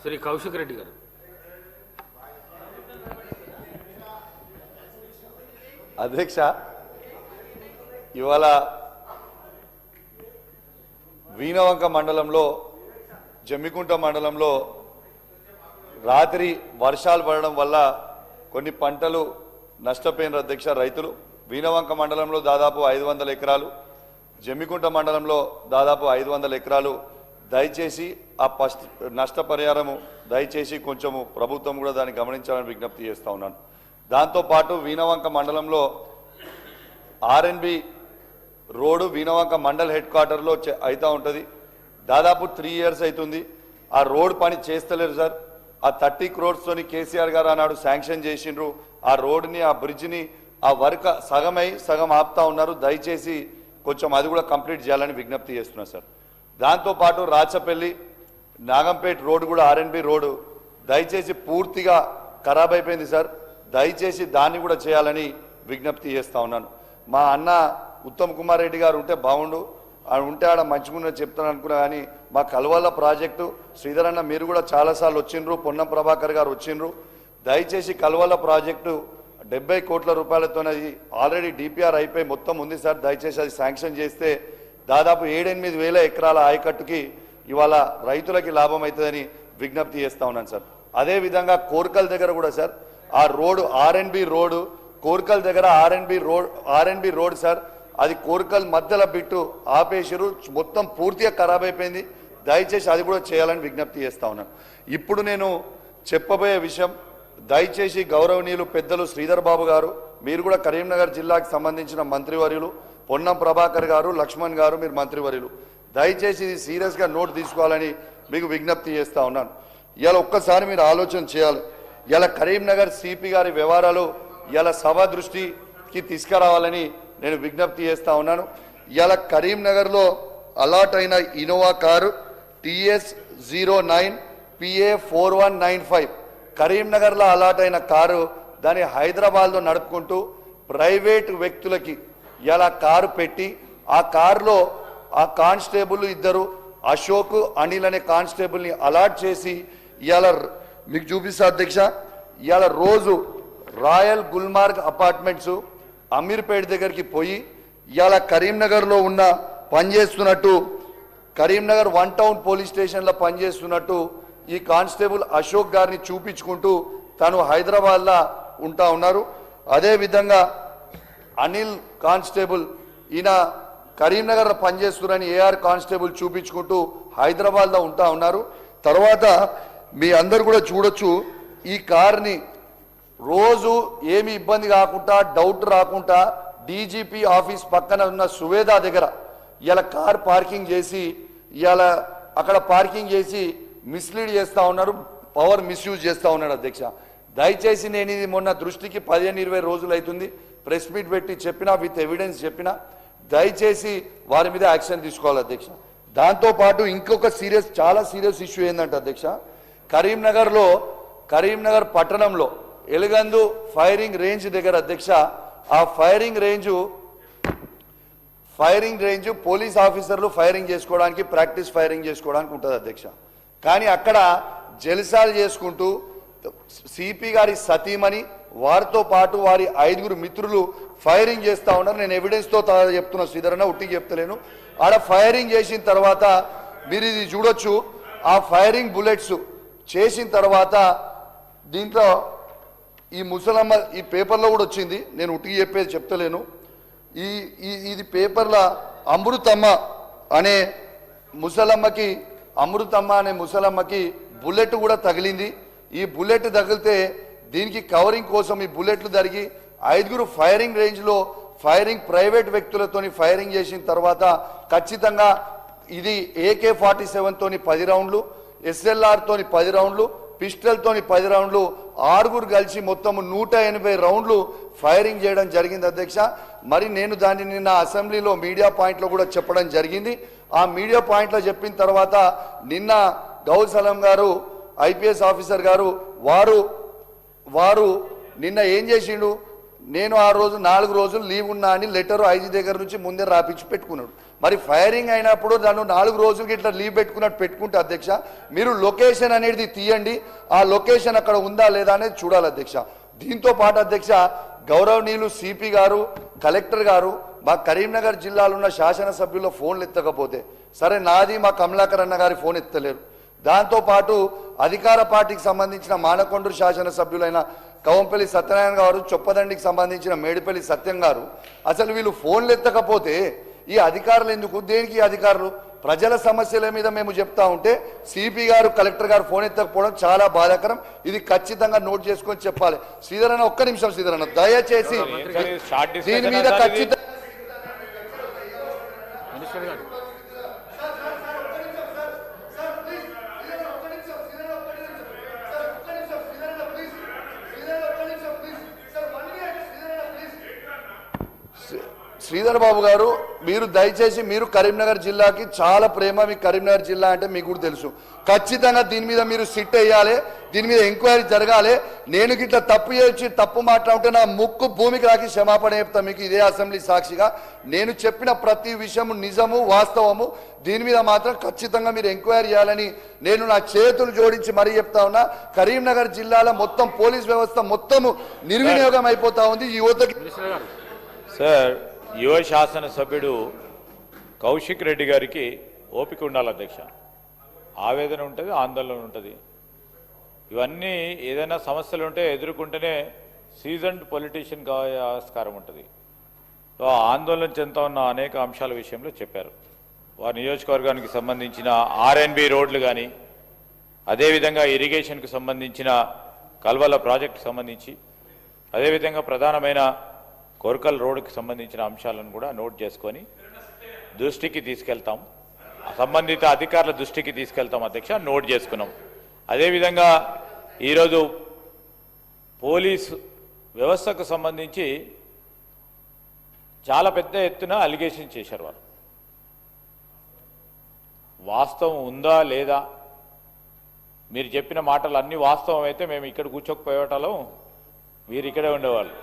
శ్రీ కౌశిక్ రెడ్డి గారు. అధ్యక్ష, ఇవాళ వీణవంక మండలంలో జమ్మికుంట మండలంలో రాత్రి వర్షాలు పడడం వల్ల కొన్ని పంటలు నష్టపోయిన అధ్యక్ష రైతులు. వీణవంక మండలంలో దాదాపు 500 ఎకరాలు, జమ్మికుంట మండలంలో దాదాపు 500 ఎకరాలు. దయచేసి ఆ నష్టపరిహారము దయచేసి కొంచెము ప్రభుత్వం కూడా దాన్ని గమనించాలని విజ్ఞప్తి చేస్తూ ఉన్నాను. దాంతోపాటు వీణవంక మండలంలో RNB road Veenavanka mandal head క్వార్టర్లో అవుతూ ఉంటుంది. దాదాపు 3 years అవుతుంది. ఆ రోడ్ పని చేస్తలేరు సార్. ఆ 30 crores తోని కేసీఆర్ గారు అన్నాడు శాంక్షన్ చేసిండ్రు. ఆ రోడ్ని ఆ బ్రిడ్జిని ఆ వర్క్ సగమై సగం ఆపుతా ఉన్నారు. దయచేసి కొంచెం అది కూడా కంప్లీట్ చేయాలని విజ్ఞప్తి చేస్తున్నా సార్. దాంతోపాటు రాచపల్లి నాగంపేట రోడ్డు కూడా ఆర్ఎన్బి రోడ్డు దయచేసి పూర్తిగా ఖరాబ్ అయిపోయింది సార్. దయచేసి దాన్ని కూడా చేయాలని విజ్ఞప్తి చేస్తూ ఉన్నాను. మా అన్న ఉత్తమ్ కుమార్ రెడ్డి గారు ఉంటే బాగుండు, ఉంటే ఆడ మంచిగా చెప్తాను అనుకున్నా. కానీ మా కల్వల్ల ప్రాజెక్టు శ్రీధర్ అన్న మీరు కూడా చాలాసార్లు వచ్చిండ్రు, పొన్నం ప్రభాకర్ గారు వచ్చిండ్రు. దయచేసి కల్వల్ల ప్రాజెక్టు 70 కోట్ల రూపాయలతో ఆల్రెడీ డిపిఆర్ అయిపోయి మొత్తం ఉంది సార్. దయచేసి అది శాంక్షన్ చేస్తే దాదాపు 7-8 వేల ఎకరాల ఆయకట్టుకి ఇవాళ రైతులకి లాభం అవుతుందని విజ్ఞప్తి చేస్తూ ఉన్నాను సార్. అదేవిధంగా కోర్కల్ దగ్గర కూడా సార్ ఆ రోడ్డు ఆర్ఎన్బి రోడ్డు కోర్కల్ దగ్గర ఆర్ఎన్బి రోడ్ సార్, అది కోర్కల్ మధ్యలో బిట్టు ఆపేసారు, మొత్తం పూర్తిగా ఖరాబ్ అయిపోయింది. దయచేసి అది కూడా చేయాలని విజ్ఞప్తి చేస్తూ ఉన్నాను. ఇప్పుడు నేను చెప్పబోయే విషయం దయచేసి గౌరవనీయులు పెద్దలు శ్రీధర్ బాబు గారు, మీరు కూడా కరీంనగర్ జిల్లాకు సంబంధించిన మంత్రివర్యులు, పొన్నం ప్రభాకర్ గారు, లక్ష్మణ్ గారు, మీరు మంత్రివర్యులు, దయచేసి ఇది సీరియస్గా నోట్ తీసుకోవాలని మీకు విజ్ఞప్తి చేస్తూ ఉన్నాను. ఇలా ఒక్కసారి మీరు ఆలోచన చేయాలి. ఇలా కరీంనగర్ సిపి గారి వ్యవహారాలు ఇలా సభ దృష్టికి తీసుకురావాలని నేను విజ్ఞప్తి చేస్తూ ఉన్నాను. ఇలా కరీంనగర్లో అలాట్ అయిన ఇన్నోవా కారు TS09 PA 4195 కరీంనగర్లో అలాట్ అయిన కారు దాన్ని హైదరాబాద్లో నడుపుకుంటూ ప్రైవేట్ వ్యక్తులకి ఇలా కారు పెట్టి ఆ కారులో ఆ కానిస్టేబుల్ ఇద్దరు అశోక్ అనిల్ అనే కానిస్టేబుల్ని అలాట్ చేసి ఇవాళ మీకు చూపిస్తా అధ్యక్ష. ఇవాళ రోజు రాయల్ గుల్మార్గ్ అపార్ట్మెంట్స్ అమీర్పేట దగ్గరికి పోయి ఇవాళ కరీంనగర్లో ఉన్న పనిచేస్తున్నట్టు కరీంనగర్ 1 టౌన్ పోలీస్ స్టేషన్లో పనిచేస్తున్నట్టు ఈ కానిస్టేబుల్ అశోక్ గారిని చూపించుకుంటూ తను హైదరాబాద్లో ఉంటా ఉన్నారు. అదేవిధంగా అనిల్ కానిస్టేబుల్ ఈయన కరీంనగర్లో పనిచేస్తున్నారని AR కానిస్టేబుల్ చూపించుకుంటూ హైదరాబాద్లో ఉంటా ఉన్నారు. తర్వాత మీ అందరు కూడా చూడొచ్చు ఈ కార్ని రోజు ఏమి ఇబ్బంది కాకుండా డౌట్ రాకుండా DGP ఆఫీస్ పక్కన ఉన్న సువేదా దగ్గర ఇలా కార్ పార్కింగ్ చేసి ఇలా అక్కడ పార్కింగ్ చేసి మిస్లీడ్ చేస్తూ ఉన్నారు, పవర్ మిస్యూజ్ చేస్తూ ఉన్నాడు అధ్యక్ష. దయచేసి నేను ఇది మొన్న దృష్టికి 15-20 రోజులు అవుతుంది ప్రెస్ మీట్ పెట్టి చెప్పినా, విత్ ఎవిడెన్స్ చెప్పినా, దయచేసి వారి మీద యాక్షన్ తీసుకోవాలి అధ్యక్ష. దాంతోపాటు ఇంకొక చాలా సీరియస్ ఇష్యూ ఏంటంటే అధ్యక్ష, కరీంనగర్ పట్టణంలో ఎలుగందు ఫైరింగ్ రేంజ్ దగ్గర అధ్యక్ష, ఆ ఫైరింగ్ రేంజ్ పోలీస్ ఆఫీసర్లు ఫైరింగ్ చేసుకోవడానికి ప్రాక్టీస్ ఫైరింగ్ చేసుకోవడానికి ఉంటుంది అధ్యక్ష. కానీ అక్కడ జల్సాలు చేసుకుంటూ సిపి గారి సతీమణి వారితో పాటు వారి 5 మిత్రులు ఫైరింగ్ చేస్తూ ఉన్నారు. నేను ఎవిడెన్స్తో చెప్తున్నా శ్రీధరన్న, ఉట్టికి చెప్తలేను. ఆడ ఫైరింగ్ చేసిన తర్వాత మీరు ఇది చూడొచ్చు. ఆ ఫైరింగ్ బుల్లెట్స్ చేసిన తర్వాత దీంట్లో ఈ ముసలమ్మ ఈ పేపర్లో కూడా వచ్చింది, నేను ఉట్టికి చెప్పేది చెప్తలేను. ఇది పేపర్లో అమృతమ్మ అనే ముసలమ్మకి బుల్లెట్ కూడా తగిలింది. ఈ బుల్లెట్ తగిలితే దీనికి కవరింగ్ కోసం ఈ బుల్లెట్లు జరిగి 5 ఫైరింగ్ రేంజ్లో ప్రైవేట్ వ్యక్తులతోని ఫైరింగ్ చేసిన తర్వాత ఖచ్చితంగా ఇది AK-47 తోని 10 రౌండ్లు, SLR తోని 10 రౌండ్లు, పిస్టల్ తోని 10 రౌండ్లు, 6 కలిసి మొత్తం 180 రౌండ్లు ఫైరింగ్ చేయడం జరిగింది అధ్యక్ష. మరి నేను దాన్ని నిన్న అసెంబ్లీలో మీడియా పాయింట్లో కూడా చెప్పడం జరిగింది. ఆ మీడియా పాయింట్లో చెప్పిన తర్వాత నిన్న గౌల్ సలాం గారు IPS ఆఫీసర్ గారు వారు నిన్న ఏం చేసిండు, నేను ఆ రోజు 4 రోజులు లీవ్ ఉన్నా అని లెటర్ IG దగ్గర నుంచి ముందే రాపించి పెట్టుకున్నాడు. మరి ఫైరింగ్ అయినప్పుడు నన్ను 4 రోజులకి ఇట్లా లీవ్ పెట్టుకున్నట్టు పెట్టుకుంటే అధ్యక్ష మీరు లొకేషన్ అనేది తీయండి, ఆ లొకేషన్ అక్కడ ఉందా లేదా అనేది చూడాలి అధ్యక్ష. దీంతో పాటు అధ్యక్ష గౌరవనీయులు సిపి గారు, కలెక్టర్ గారు మా కరీంనగర్ జిల్లాలో ఉన్న శాసనసభ్యుల ఫోన్లు ఎత్తకపోతే సరే, నాది మా కమలాకర్ అన్న గారి ఫోన్ ఎత్తలేరు. దాంతోపాటు అధికార పార్టీకి సంబంధించిన మానకొండూరు శాసనసభ్యులైన కవంపల్లి సత్యనారాయణ గారు, చొప్పదండికి సంబంధించిన మేడిపల్లి సత్యం గారు, అసలు వీళ్ళు ఫోన్లు ఎత్తకపోతే ఈ అధికారులు ఎందుకు, దేనికి ఈ అధికారులు? ప్రజల సమస్యల మీద మేము చెప్తా ఉంటే సిపి గారు, కలెక్టర్ గారు ఫోన్ ఎత్తకపోవడం చాలా బాధాకరం. ఇది ఖచ్చితంగా నోట్ చేసుకొని చెప్పాలి. శ్రీధరన్న ఒక్క నిమిషం, శ్రీధరన్న దయచేసి దీని మీద ఖచ్చితంగా శ్రీధర్ బాబు గారు, మీరు దయచేసి, మీరు కరీంనగర్ జిల్లాకి చాలా ప్రేమ, మీ కరీంనగర్ జిల్లా అంటే మీకు కూడా తెలుసు. ఖచ్చితంగా దీని మీద మీరు సిట్ వేయాలి, దీని మీద ఎంక్వైరీ జరగాలి. నేను గిట్లా తప్పు చేసి తప్పు మాట్లాడుతుంటే నా ముక్కు భూమికి రాకి క్షమాపణ చెప్తా మీకు ఇదే అసెంబ్లీ సాక్షిగా. నేను చెప్పిన ప్రతి విషయము నిజము, వాస్తవము. దీని మీద మాత్రం ఖచ్చితంగా మీరు ఎంక్వైరీ చేయాలని నేను నా చేతులు జోడించి మరీ చెప్తా ఉన్నా. కరీంనగర్ జిల్లాలో మొత్తం పోలీస్ వ్యవస్థ మొత్తము నిర్వినియోగం అయిపోతా ఉంది. ఈ యువతకి సార్, యువ శాసనసభ్యుడు కౌశిక్ రెడ్డి గారికి ఓపిక ఉండాలి అధ్యక్ష. ఆవేదన ఉంటుంది, ఆందోళన ఉంటుంది. ఇవన్నీ ఏదైనా సమస్యలు ఉంటే ఎదుర్కొంటేనే సీజన్డ్ పొలిటీషియన్ ఆస్కారం ఉంటుంది. సో ఆందోళన చెందుతా ఉన్న అనేక అంశాల విషయంలో చెప్పారు. వారి నియోజకవర్గానికి సంబంధించిన ఆర్ఎన్బి రోడ్లు కానీ, అదేవిధంగా ఇరిగేషన్కు సంబంధించిన కల్వల ప్రాజెక్టుకు సంబంధించి, అదేవిధంగా ప్రధానమైన కోర్కల్ రోడ్డుకి సంబంధించిన అంశాలను కూడా నోట్ చేసుకొని దృష్టికి తీసుకెళ్తాం, సంబంధిత అధికారుల దృష్టికి తీసుకెళ్తాం అధ్యక్ష. నోట్ చేసుకున్నాం. అదేవిధంగా ఈరోజు పోలీసు వ్యవస్థకు సంబంధించి చాలా పెద్ద ఎత్తున అలిగేషన్ చేశారు. వారు వాస్తవం ఉందా లేదా, మీరు చెప్పిన మాటలు అన్నీ వాస్తవం అయితే మేము ఇక్కడ కూర్చోకపోయేవాళ్ళం, మీరు ఇక్కడే ఉండేవాళ్ళు.